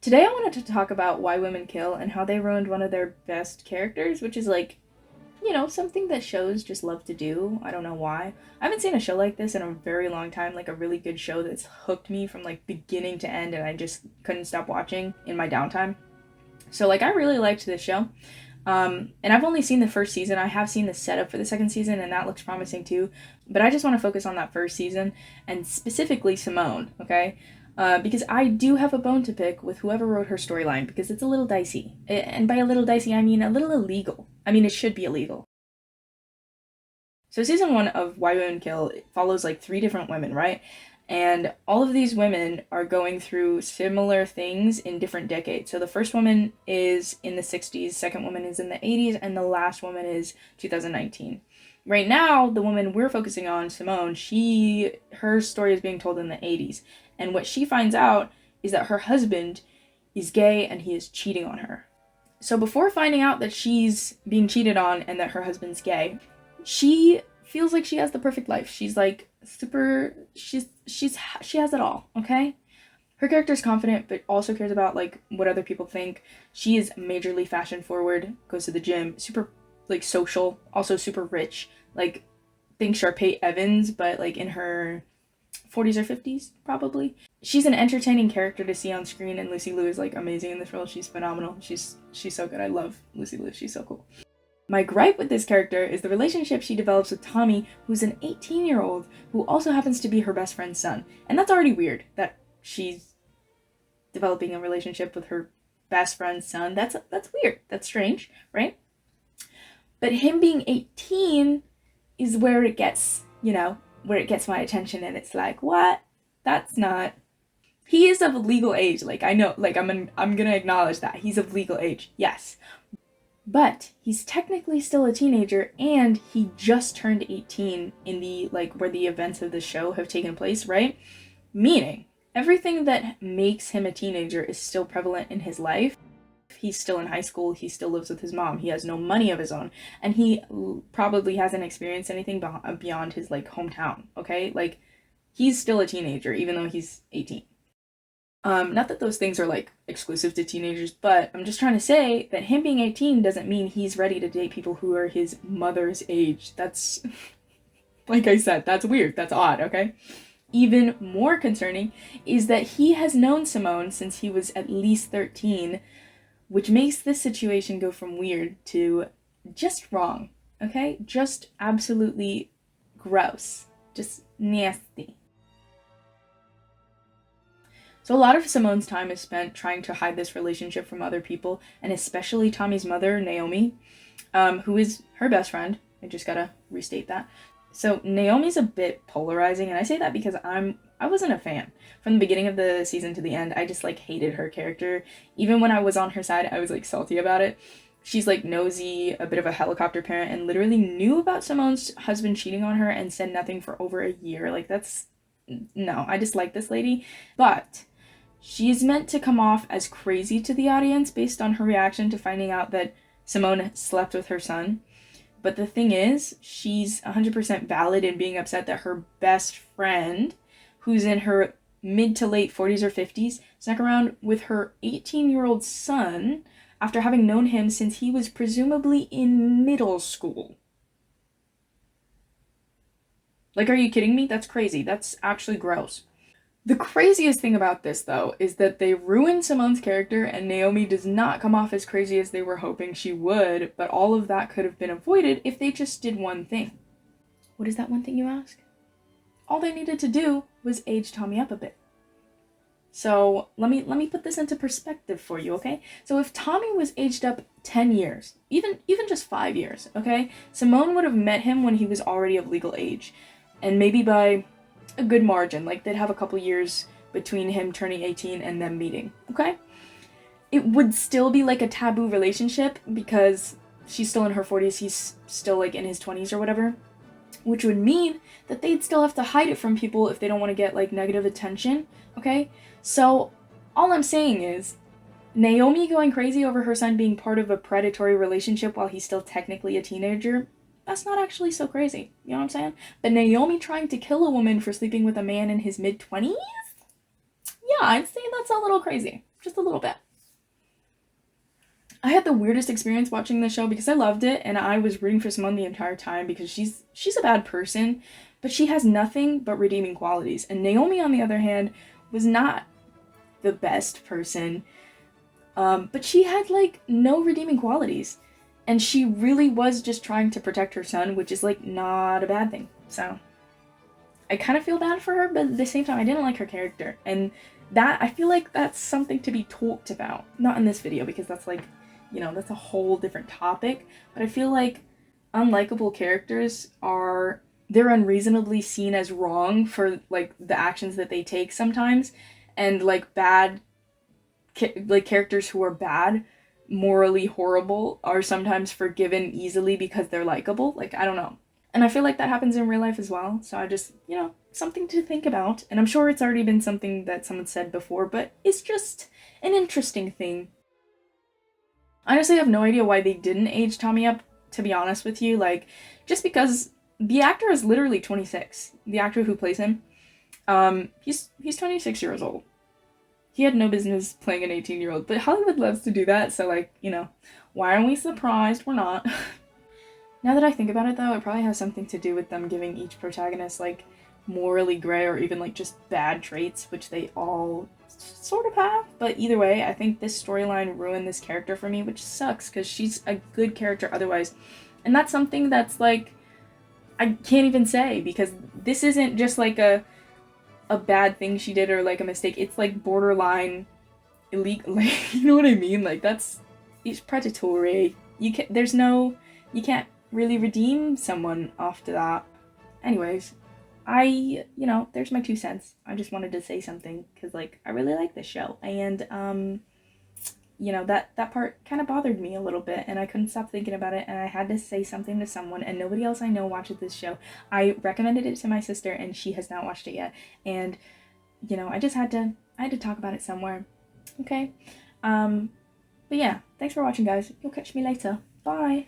Today I wanted to talk about Why Women Kill and how they ruined one of their best characters, which is like, something that shows just love to do. I don't know why. I haven't seen a show like this in a very long time, like a really good show that's hooked me from like beginning to end and I just couldn't stop watching in my downtime. So like I really liked this show. And I've only seen the first season. I have seen the setup for the second season, and that looks promising too. But I just want to focus on that first season, and specifically Simone, okay? Because I do have a bone to pick with whoever wrote her storyline, because it's a little dicey. And by a little dicey, I mean a little illegal. I mean, it should be illegal. So season 1 of Why Women Kill follows like 3 different women, right? And all of these women are going through similar things in different decades. So the first woman is in the 60s, second woman is in the 80s, and the last woman is 2019. Right now, the woman we're focusing on, Simone, her story is being told in the 80s. And what she finds out is that her husband is gay and he is cheating on her. So before finding out that she's being cheated on and that her husband's gay, she feels like she has the perfect life. She's like she has it all, okay? Her character is confident but also cares about like what other people think. She is majorly fashion forward, goes to the gym, super like social, also super rich, like thinks Sharpay Evans but like in her 40s or 50s probably. She's an entertaining character to see on screen, and Lucy Liu is like amazing in this role. She's phenomenal. She's so good. I love Lucy Liu. She's so cool. My gripe with this character is the relationship she develops with Tommy, who's an 18-year-old who also happens to be her best friend's son. And that's already weird, that she's developing a relationship with her best friend's son. That's weird. That's strange, right? But him being 18 is where it gets, where it gets my attention, and it's like, what? That's not... He is of legal age, like, I know, like, I'm gonna acknowledge that. He's of legal age, yes. But he's technically still a teenager, and he just turned 18 in the, like, where the events of the show have taken place, right? Meaning, everything that makes him a teenager is still prevalent in his life. He's still in high school, he still lives with his mom, he has no money of his own, and he probably hasn't experienced anything beyond his, like, hometown, okay? Like, he's still a teenager, even though he's 18. Not that those things are, like, exclusive to teenagers, but I'm just trying to say that him being 18 doesn't mean he's ready to date people who are his mother's age. That's, like I said, that's weird. That's odd, okay? Even more concerning is that he has known Simone since he was at least 13, which makes this situation go from weird to just wrong, okay? Just absolutely gross. Just nasty. So a lot of Simone's time is spent trying to hide this relationship from other people, and especially Tommy's mother, Naomi, who is her best friend. I just gotta restate that. So Naomi's a bit polarizing, and I say that because I wasn't a fan. From the beginning of the season to the end, I just like hated her character. Even when I was on her side, I was like salty about it. She's like nosy, a bit of a helicopter parent, and literally knew about Simone's husband cheating on her and said nothing for over a year. Like no, I dislike this lady. But she is meant to come off as crazy to the audience based on her reaction to finding out that Simone slept with her son. But the thing is, she's 100% valid in being upset that her best friend, who's in her mid to late 40s or 50s, snuck around with her 18-year-old son after having known him since he was presumably in middle school. Like, are you kidding me? That's crazy. That's actually gross. The craziest thing about this, though, is that they ruin Simone's character and Naomi does not come off as crazy as they were hoping she would, but all of that could have been avoided if they just did one thing. What is that one thing, you ask? All they needed to do was age Tommy up a bit. So let me put this into perspective for you, okay? So if Tommy was aged up 10 years, even just 5 years, okay? Simone would have met him when he was already of legal age, and maybe by a good margin, like they'd have a couple years between him turning 18 and them meeting, okay? It would still be like a taboo relationship because she's still in her 40s, he's still like in his 20s or whatever, which would mean that they'd still have to hide it from people if they don't want to get like negative attention, okay? So all I'm saying is Naomi going crazy over her son being part of a predatory relationship while he's still technically a teenager, that's not actually so crazy. You know what I'm saying? But Naomi trying to kill a woman for sleeping with a man in his mid-20s? Yeah, I'd say that's a little crazy. just a little bit. I had the weirdest experience watching the show because I loved it and I was rooting for Simone the entire time because she's a bad person, but she has nothing but redeeming qualities. And Naomi, on the other hand, was not the best person, but she had like no redeeming qualities. And she really was just trying to protect her son, which is like not a bad thing. So I kind of feel bad for her, but at the same time, I didn't like her character. And that, I feel like that's something to be talked about. Not in this video, because that's like, you know, that's a whole different topic. But I feel like unlikable characters they're unreasonably seen as wrong for, like, the actions that they take sometimes. And, like, characters who are bad, morally horrible, are sometimes forgiven easily because they're likable. Like, I don't know. And I feel like that happens in real life as well. So I just, you know, something to think about. And I'm sure it's already been something that someone said before, but it's just an interesting thing. I honestly have no idea why they didn't age Tommy up, to be honest with you. Like, just because the actor is literally 26. The actor who plays him, he's 26 years old. He had no business playing an 18-year-old, but Hollywood loves to do that, so, like, you know, why are we surprised? We're not. Now that I think about it, though, it probably has something to do with them giving each protagonist, like, morally gray or even, like, just bad traits, which they all sort of have. But either way, I think this storyline ruined this character for me, which sucks, because she's a good character otherwise. And that's something that's, like, I can't even say, because this isn't just, like, a bad thing she did or, like, a mistake. It's, like, borderline illegal. Like, you know what I mean? Like, it's predatory. You can't really redeem someone after that. Anyways, you know, there's my 2 cents. I just wanted to say something because, like, I really like this show, and you know, that part kind of bothered me a little bit, and I couldn't stop thinking about it, and I had to say something to someone, and nobody else I know watches this show. I recommended it to my sister, and she has not watched it yet, and, you know, I had to talk about it somewhere. Okay? But yeah, thanks for watching, guys. You'll catch me later. Bye!